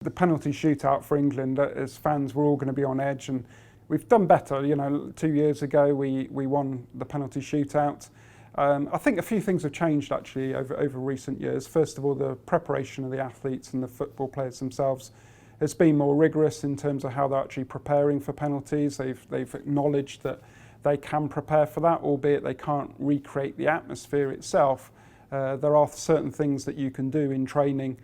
The penalty shootout for England, as fans, we're all going to be on edge, and we've done better. 2 years ago we won the penalty shootout. I think a few things have changed actually over recent years. First of all, the preparation of the athletes and the football players themselves has been more rigorous in terms of how they're actually preparing for penalties. They've acknowledged that they can prepare for that, albeit they can't recreate the atmosphere itself. There are certain things that you can do in training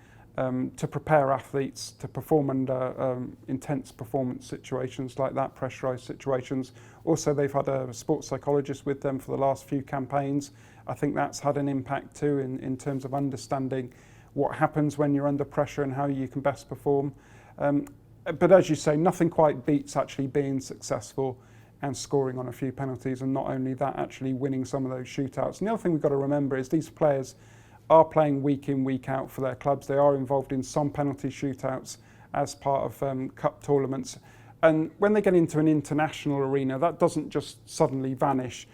to prepare athletes to perform under intense performance situations like that, pressurised situations. Also, they've had a sports psychologist with them for the last few campaigns. I think that's had an impact too in terms of understanding what happens when you're under pressure and how you can best perform. But as you say, nothing quite beats actually being successful and scoring on a few penalties, and not only that, actually winning some of those shootouts. And the other thing we've got to remember is these players are playing week in, week out for their clubs. They are involved in some penalty shootouts as part of cup tournaments. And when they get into an international arena, that doesn't just suddenly vanish.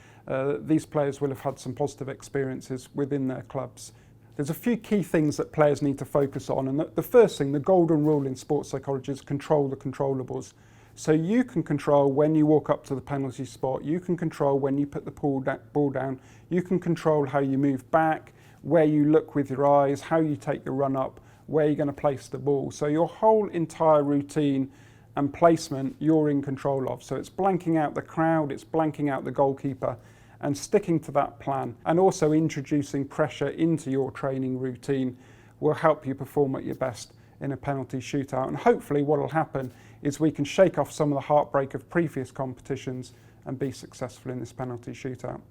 These players will have had some positive experiences within their clubs. There's a few key things that players need to focus on. And the first thing, the golden rule in sports psychology, is control the controllables. So you can control when you walk up to the penalty spot, you can control when you put the ball down, you can control how you move back, where you look with your eyes, how you take your run up, where you're going to place the ball. So your whole entire routine and placement you're in control of. So it's blanking out the crowd, it's blanking out the goalkeeper, and sticking to that plan. And also introducing pressure into your training routine will help you perform at your best in a penalty shootout. And hopefully what will happen is we can shake off some of the heartbreak of previous competitions and be successful in this penalty shootout.